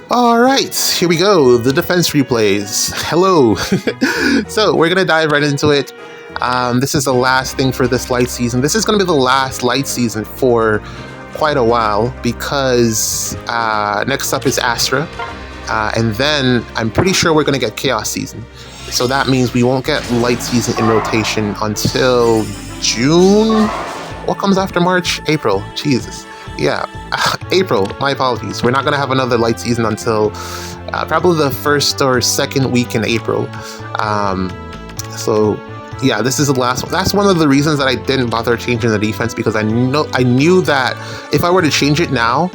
All right, here we go. The defense replays. Hello. So we're gonna dive right into it. This is the last thing for this light season. This is gonna be the last light season for quite a while because next up is Astra, and then I'm pretty sure we're gonna get Chaos season. So that means we won't get light season in rotation until June. What comes after March? April. Jesus. Yeah, April. My apologies. We're not going to have another light season until probably the first or second week in April. So yeah, this is the last one. That's one of the reasons that I didn't bother changing the defense, because I knew that if I were to change it now,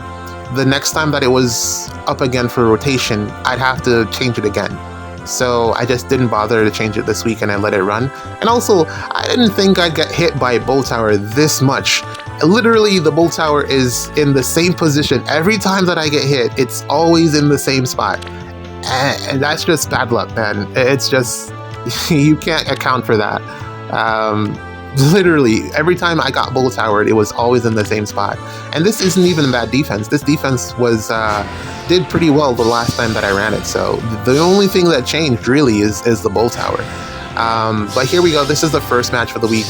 the next time that it was up again for rotation, I'd have to change it again. So I just didn't bother to change it this week and I let it run. And also, I didn't think I'd get hit by a bull tower this much. Literally, the bull tower is in the same position. Every time that I get hit, it's always in the same spot. And that's just bad luck, man. It's just, you can't account for that. Literally, every time I got bull towered, it was always in the same spot. And this isn't even bad defense. This defense was did pretty well the last time that I ran it. So the only thing that changed really is the bull tower. But here we go. This is the first match for the week.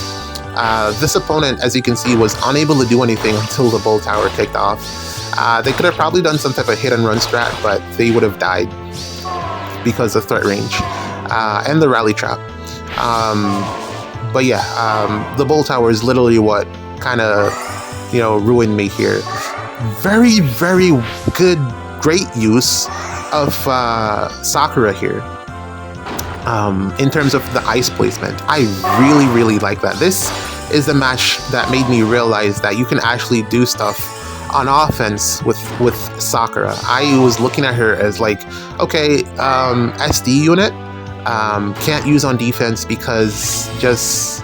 This opponent, as you can see, was unable to do anything until the bull tower kicked off. They could have probably done some type of hit and run strat, but they would have died because of threat range and the rally trap. But yeah, the bull tower is literally what kind of, ruined me here. Very, very good, great use of Sakura here. In terms of the ice placement, I really, really like that. This is the match that made me realize that you can actually do stuff on offense with Sakura. I was looking at her as like, okay, SD unit, can't use on defense because just,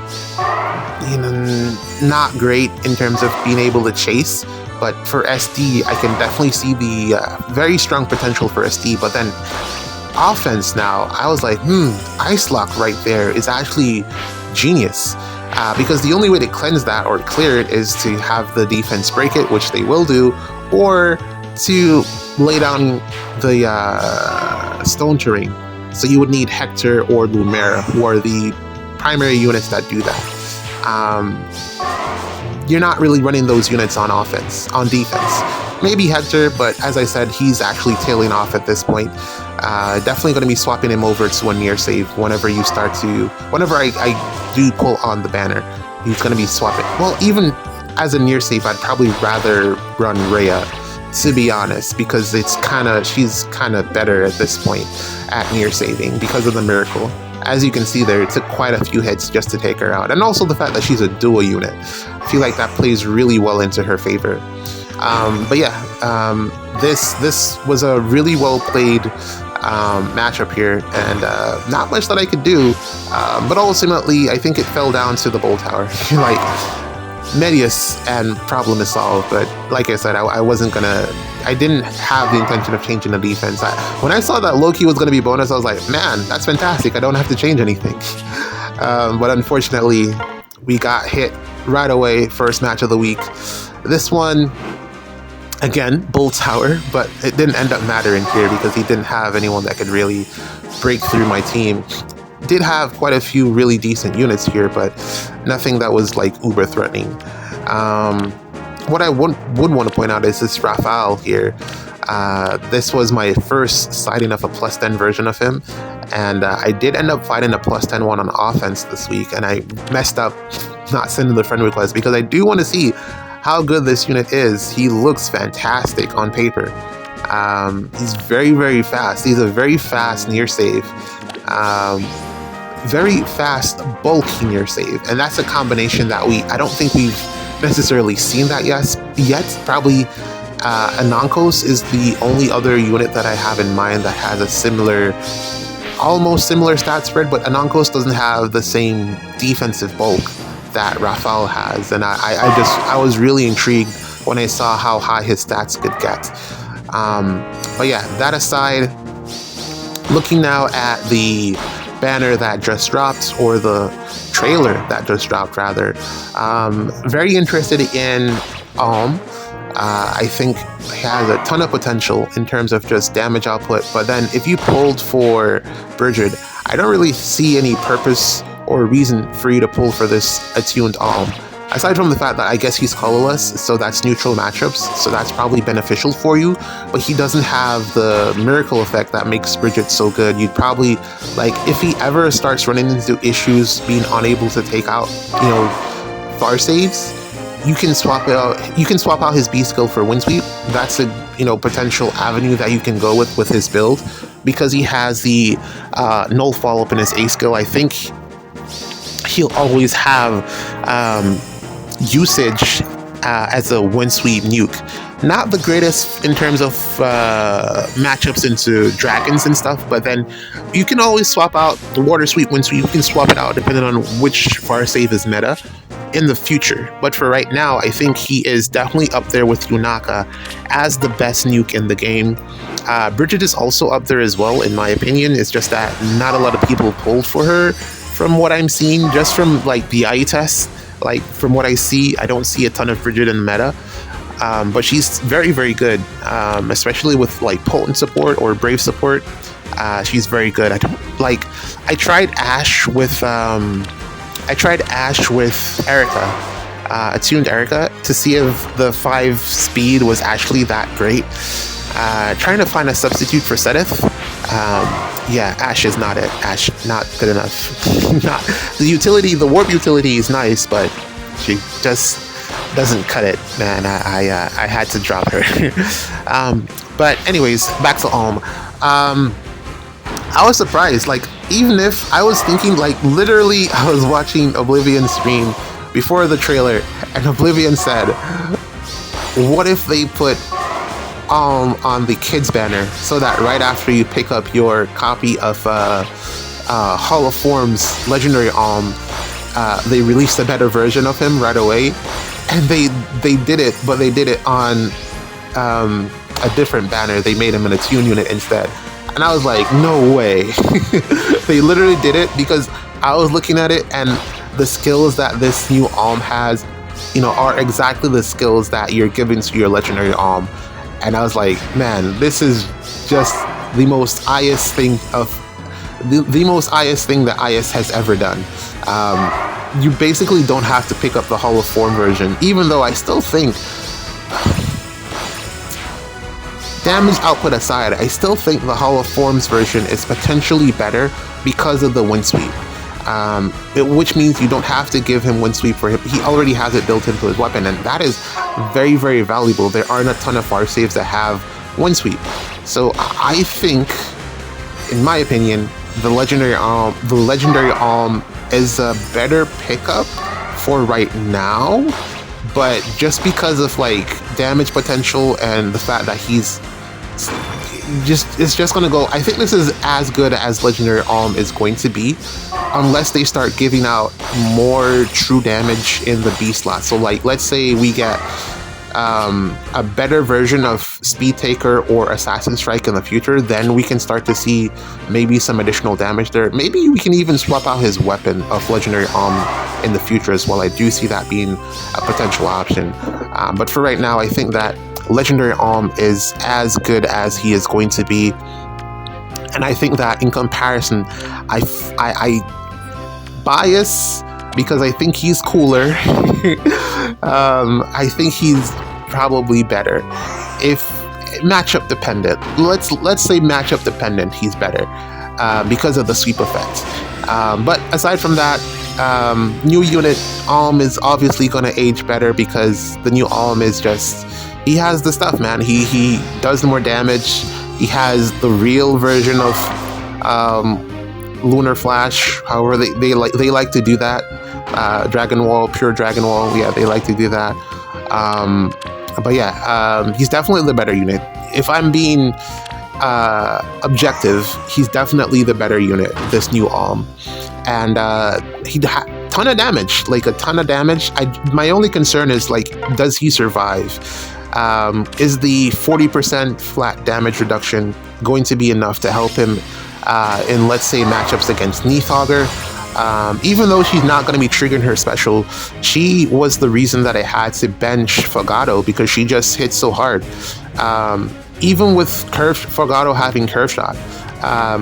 not great in terms of being able to chase. But for SD, I can definitely see the very strong potential for SD. But then offense now, I was like, Ice Lock right there is actually genius. Because the only way to cleanse that or clear it is to have the defense break it, which they will do, or to lay down the stone terrain. So you would need Hector or Lumera, who are the primary units that do that. You're not really running those units on defense. Maybe Hector, but as I said, he's actually tailing off at this point. Definitely going to be swapping him over to a near save whenever I do pull on the banner. He's going to be swapping. Well, even as a near save, I'd probably rather run Rhea, to be honest, because she's kind of better at this point at near saving because of the miracle. As you can see there, it took quite a few hits just to take her out. And also the fact that she's a dual unit. I feel like that plays really well into her favor. But yeah, this was a really well played matchup here, and not much that I could do. But ultimately, I think it fell down to the bull tower. Like, Medius and problem is solved, but like I said, I didn't have the intention of changing the defense. When I saw that Loki was going to be bonus, I was like, man, that's fantastic. I don't have to change anything. But unfortunately, we got hit right away, first match of the week. This one, again, bull tower, but it didn't end up mattering here because he didn't have anyone that could really break through my team. Did have quite a few really decent units here, but nothing that was like uber threatening. What I would want to point out is this Raphael here. This was my first sighting of a plus 10 version of him, and I did end up fighting a plus 10 one on offense this week, and I messed up not sending the friend request because I do want to see how good this unit is. He looks fantastic on paper. He's very, very fast. He's a very fast near save. Very fast bulky near save, and that's a combination that I don't think we've necessarily seen that yet. Probably Anankos is the only other unit that I have in mind that has a almost similar stat spread, but Anankos doesn't have the same defensive bulk that Raphael has, and I was really intrigued when I saw how high his stats could get. But yeah, that aside, looking now at the banner that just dropped, or the trailer that just dropped rather, very interested in I think he has a ton of potential in terms of just damage output. But then if you pulled for Bridget, I don't really see any purpose or reason for you to pull for this attuned Alm. Aside from the fact that I guess he's colorless, so that's neutral matchups, so that's probably beneficial for you, but he doesn't have the miracle effect that makes Bridget so good. You'd probably, like, if he ever starts running into issues being unable to take out, far saves, you can swap out his B skill for Wind Sweep. That's a potential avenue that you can go with his build, because he has the null follow up in his A skill. I think he'll always have usage as a Wind Sweep nuke. Not the greatest in terms of matchups into dragons and stuff, but then you can always swap out the Water Sweep, Wind Sweep. You can swap it out depending on which far save is meta in the future. But for right now, I think he is definitely up there with Yunaka as the best nuke in the game. Bridget is also up there as well, in my opinion. It's just that not a lot of people pulled for her from what I'm seeing, just from like the eye test. Like, from what I see, I don't see a ton of Bridget in the meta. But she's very, very good, especially with like potent support or brave support. She's very good. I tried Ashe with Erica, attuned Erica, to see if the 5 speed was actually that great. Trying to find a substitute for Sedith. Yeah, Ashe is not it. Ashe, not good enough. Not the utility. The warp utility is nice, but she just doesn't cut it, man. I had to drop her. But anyways, back to Alm. I was surprised. Like, even if I was thinking, like, literally, I was watching Oblivion stream before the trailer, and Oblivion said, "What if they put Alm on the kids banner, so that right after you pick up your copy of Hall of Forms Legendary Alm, they released a better version of him right away." And they did it, but they did it on a different banner. They made him an attune unit instead. And I was like, no way. They literally did it, because I was looking at it, and the skills that this new Alm has, are exactly the skills that you're giving to your Legendary Alm. And I was like, man, this is just the most IS thing the most IS thing that IS has ever done. You basically don't have to pick up the Hall of Form version, even though I still think, damage output aside, I still think the Hall of Forms version is potentially better because of the Wind Sweep. Which means you don't have to give him Wind Sweep for him. He already has it built into his weapon, and that is very, very valuable. There aren't a ton of far saves that have Wind Sweep. So I think, in my opinion, the Legendary Alm is a better pickup for right now, but just because of like damage potential and the fact that it's just gonna go. I think this is as good as Legendary Alm is going to be, unless they start giving out more true damage in the B slot. So like, let's say we get a better version of Speed Taker or Assassin Strike in the future, then we can start to see maybe some additional damage there. Maybe we can even swap out his weapon of Legendary Alm in the future as well. I do see that being a potential option. But for right now, I think that Legendary Alm is as good as he is going to be. And I think that in comparison, I bias because I think he's cooler. I think he's probably better. If matchup dependent, let's say matchup dependent, he's better because of the sweep effect. But aside from that, new unit Alm is obviously going to age better, because the new Alm is just, he has the stuff, man. He does more damage. He has the real version of Lunar Flash, however they like to do that. Dragon Wall, pure Dragon Wall, yeah, they like to do that. But yeah, he's definitely the better unit. If I'm being objective, he's definitely the better unit, this new Alm. And he ton of damage, like a ton of damage. My only concern is, like, does he survive? Is the 40% flat damage reduction going to be enough to help him in, let's say, matchups against Neathauger? Even though she's not going to be triggering her special, she was the reason that I had to bench Fogado because she just hit so hard. Even with Fogado having curve shot,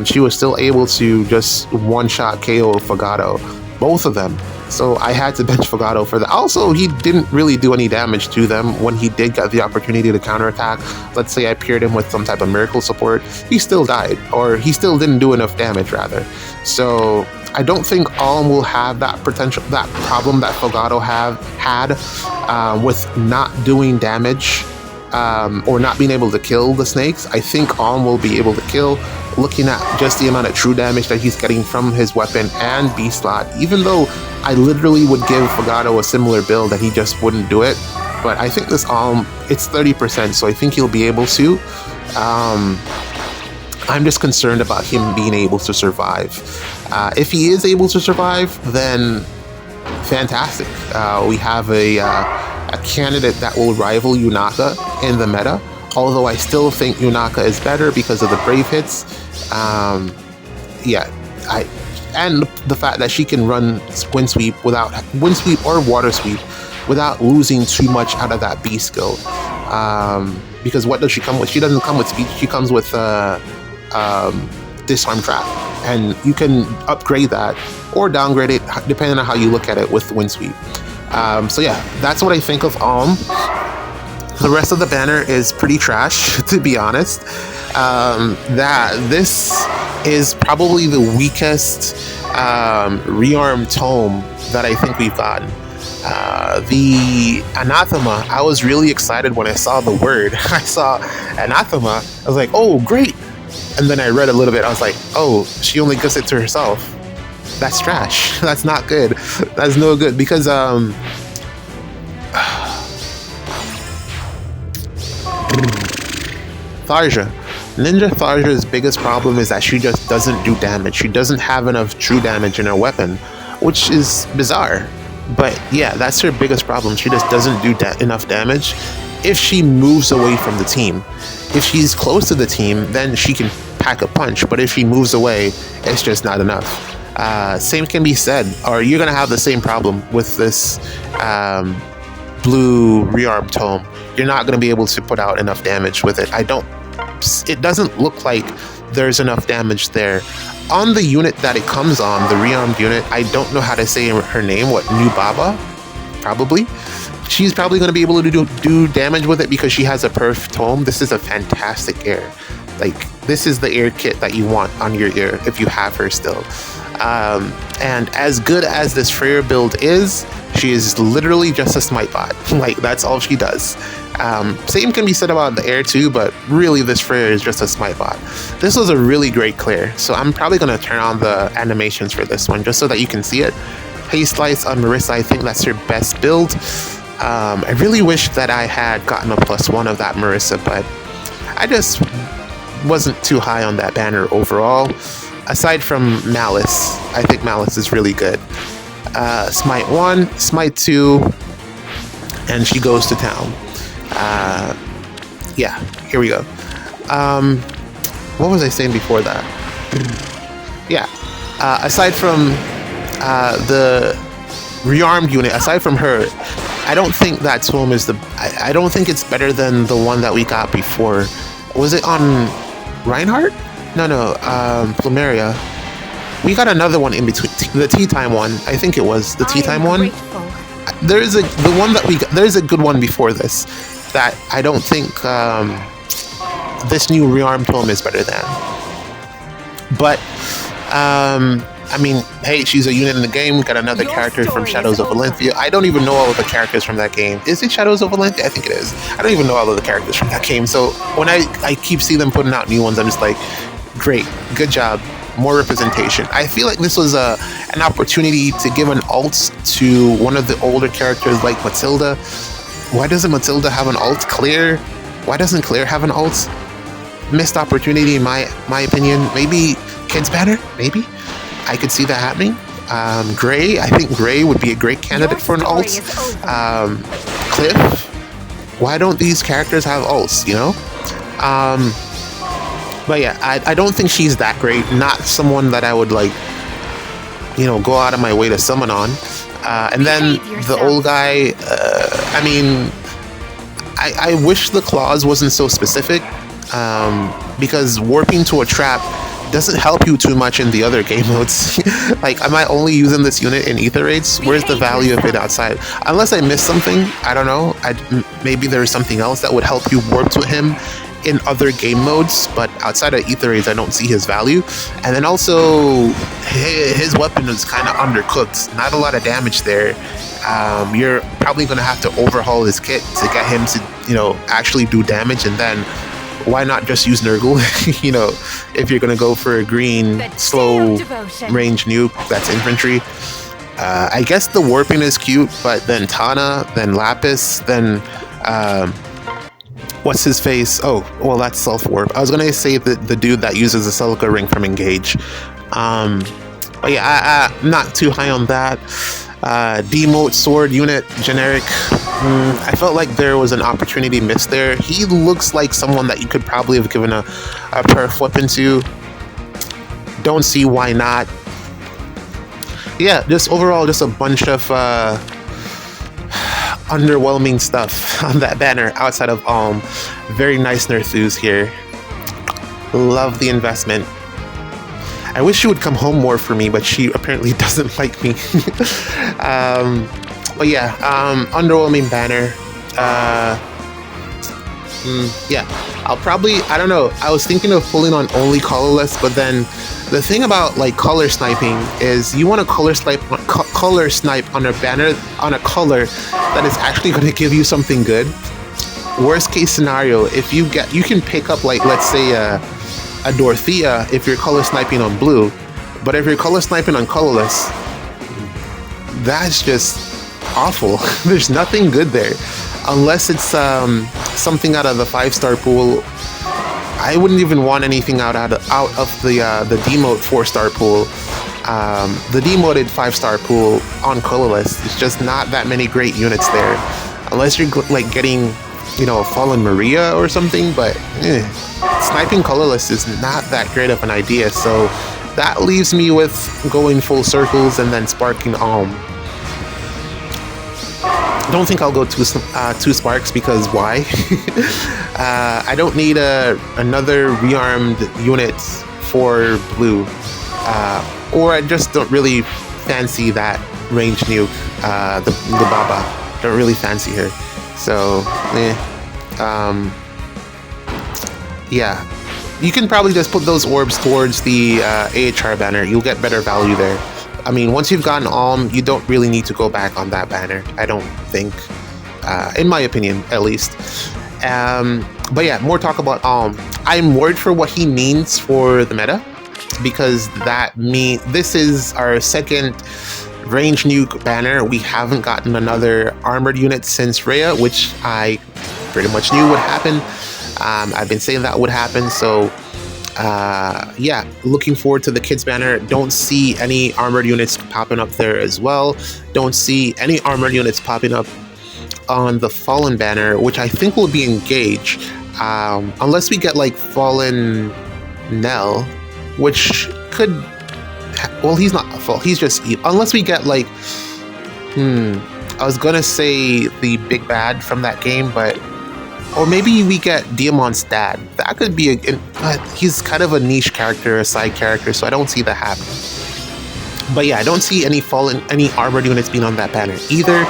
she was still able to just one-shot KO Fogado, both of them. So I had to bench Fogado for that. Also, he didn't really do any damage to them when he did get the opportunity to counterattack. Let's say I paired him with some type of miracle support, he still died, or he still didn't do enough damage, rather. So I don't think Alm will have that problem that Fogado had with not doing damage or not being able to kill the snakes. I think Alm will be able to kill, looking at just the amount of true damage that he's getting from his weapon and beast slot, even though I literally would give Fogado a similar build that he just wouldn't do it. But I think this Alm, it's 30%, so I think he'll be able to. I'm just concerned about him being able to survive. If he is able to survive, then fantastic. We have a candidate that will rival Yunaka in the meta, although I still think Yunaka is better because of the brave hits. And the fact that she can run wind sweep or water sweep without losing too much out of that beast skill. Because what does she come with? She doesn't come with speed. She comes with disarm trap, and you can upgrade that or downgrade it depending on how you look at it with wind sweep. So yeah, that's what I think of Alm. The rest of the banner is pretty trash, to be honest. This is probably the weakest rearm tome that I think we've gotten. The Anathema, I was really excited when I saw the word. I saw Anathema, I was like, oh, great. And then I read a little bit, I was like, oh, she only gives it to herself. That's trash. That's not good. That's no good, because Tharja. Ninja Tharja's biggest problem is that she just doesn't do damage. She doesn't have enough true damage in her weapon, which is bizarre. But yeah, that's her biggest problem. She just doesn't do enough damage if she moves away from the team. If she's close to the team, then she can pack a punch. But if she moves away, it's just not enough. Same can be said, or you're going to have the same problem with this blue rearm tome. You're not going to be able to put out enough damage with it. It doesn't look like there's enough damage there. On the unit that it comes on, the rearmed unit, I don't know how to say her name, what, Nubaba? Probably. She's probably going to be able to do damage with it because she has a perf tome. This is a fantastic air. Like, this is the air kit that you want on your ear if you have her still. And as good as this Freyr build is, she is literally just a smite bot. Like, that's all she does. Same can be said about the air too, but really this Freyr is just a smite bot. This was a really great clear, so I'm probably going to turn on the animations for this one just so that you can see it. Haze Slice on Marissa, I think that's her best build. I really wish that I had gotten a +1 of that Marissa, but I just wasn't too high on that banner overall. Aside from Malice, I think Malice is really good. Smite 1, Smite 2, and she goes to town. Yeah, here we go. What was I saying before that? Yeah, aside from the rearmed unit, aside from her, I don't think that tome is I don't think it's better than the one that we got before. Was it on Reinhardt? No, Plumeria. We got another one in between, the tea time one. I think it was the tea time one. There's a good one before this that I don't think this new rearmed tome is better than. But I mean, hey, she's a unit in the game. We got another character from Shadows of Valencia. I don't even know all of the characters from that game. Is it Shadows of Valencia? I think it is. I don't even know all of the characters from that game. So when I keep seeing them putting out new ones, I'm just like, great, good job, more representation. I feel like this was an opportunity to give an ult to one of the older characters like Matilda. Why doesn't Matilda have an ult? Claire? Why doesn't Claire have an ult? Missed opportunity in my opinion. Maybe Kid's better? Maybe? I could see that happening. Gray, I think Gray would be a great candidate for an ult. Cliff, why don't these characters have ults, you know? But yeah, I don't think she's that great. Not someone that I would like go out of my way to summon on. And then the old guy, I mean, I wish the clause wasn't so specific, because warping to a trap doesn't help you too much in the other game modes. Like, am I only using this unit in Ether raids? Where's the value of it outside? Unless I missed something, I don't know. Maybe there's something else that would help you warp to him in other game modes, but outside of Ether raids, I don't see his value. And then also, his weapon is kind of undercooked. Not a lot of damage there. You're probably going to have to overhaul his kit to get him to, actually do damage, and then why not just use Nurgle? If you're gonna go for a green slow range nuke that's infantry. I guess the warping is cute, but then Tana, then Lapis, then what's his face? Oh, well, that's self warp. I was gonna say the dude that uses the Celica ring from Engage. But yeah, I'm not too high on that. Demote sword unit generic. I felt like there was an opportunity missed there. He looks like someone that you could probably have given a perf weapon to. Don't see why not. Yeah, just overall, just a bunch of underwhelming stuff on that banner outside of very nice Nerthus here. Love the investment. I wish she would come home more for me, but she apparently doesn't like me. But yeah, underwhelming banner. Yeah, I'll probably, I don't know, I was thinking of pulling on only colorless, but then the thing about like color sniping is you want to color snipe on a banner, on a color that is actually going to give you something good. Worst case scenario, if you can pick up, like, let's say a Dorothea if you're color sniping on blue, but if you're color sniping on colorless, that's just awful. There's nothing good there unless it's something out of the 5-star pool. I wouldn't even want anything out of the demote 4-star pool. The demoted 5-star pool on colorless, it's just not that many great units there unless you're like getting Fallen Maria or something, but sniping colorless is not that great of an idea. So that leaves me with going full circles and then sparking Alm. I don't think I'll go two sparks, because why? I don't need another rearmed unit for blue, or I just don't really fancy that range nuke. The Baba, don't really fancy her. So, yeah, you can probably just put those orbs towards the AHR banner. You'll get better value there. I mean, once you've gotten Alm, you don't really need to go back on that banner, I don't think, in my opinion, at least. But yeah, more talk about Alm. I'm worried for what he means for the meta, because this is our second range nuke banner. We haven't gotten another armored unit since Rhea, which I pretty much knew would happen. I've been saying that would happen, so yeah, looking forward to the kids banner. Don't see any armored units popping up there as well. Don't see any armored units popping up on the Fallen banner, which I think will be Engage, unless we get like Fallen Nell, which could, well, he's not full, he's just evil. Unless we get like I was gonna say the big bad from that game, but or maybe we get Diamond's dad. That could be but he's kind of a niche character, a side character, so I don't see that happening. But yeah, I don't see any armored units being on that banner either.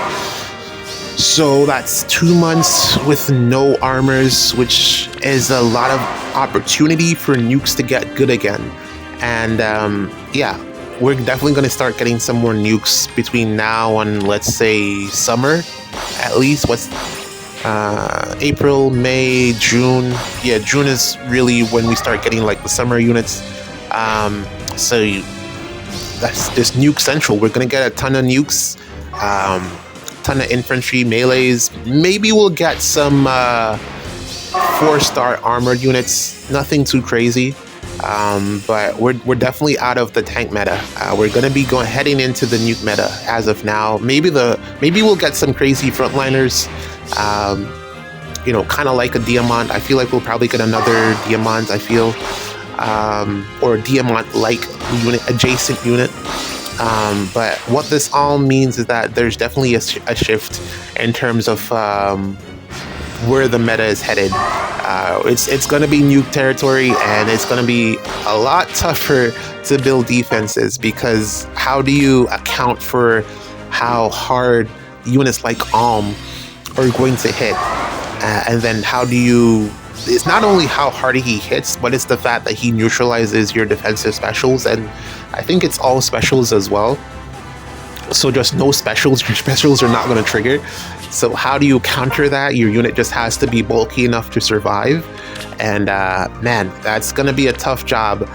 So that's 2 months with no armors, which is a lot of opportunity for nukes to get good again. And yeah, we're definitely going to start getting some more nukes between now and, let's say, summer, at least. April, May, June. Yeah, June is really when we start getting like the summer units. So that's just nuke central. We're gonna get a ton of nukes, ton of infantry, melees. Maybe we'll get some 4-star armored units. Nothing too crazy. But we're definitely out of the tank meta. We're gonna be heading into the nuke meta as of now. Maybe we'll get some crazy frontliners. Kind of like a Diamant. I feel like we'll probably get another Diamant, I feel, or a Diamant-like unit, adjacent unit. But what this all means is that there's definitely a shift in terms of where the meta is headed. It's going to be nuke territory, and it's going to be a lot tougher to build defenses, because how do you account for how hard units like Alm are going to hit? And then how do you... It's not only how hard he hits, but it's the fact that he neutralizes your defensive specials, and I think it's all specials as well. So just no specials, your specials are not going to trigger. So how do you counter that? Your unit just has to be bulky enough to survive. And man, that's going to be a tough job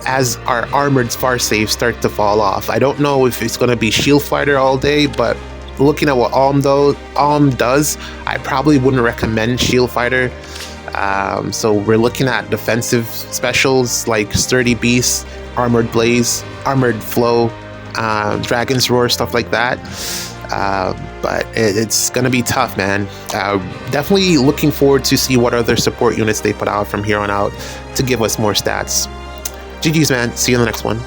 as our armored Farsaves start to fall off. I don't know if it's going to be Shield Fighter all day, but looking at what Alm does, I probably wouldn't recommend Shield Fighter. So we're looking at defensive specials like Sturdy Beast, Armored Blaze, Armored Flow, Dragon's Roar, stuff like that. But it's going to be tough, man. Definitely looking forward to see what other support units they put out from here on out to give us more stats. GG's, man. See you in the next one.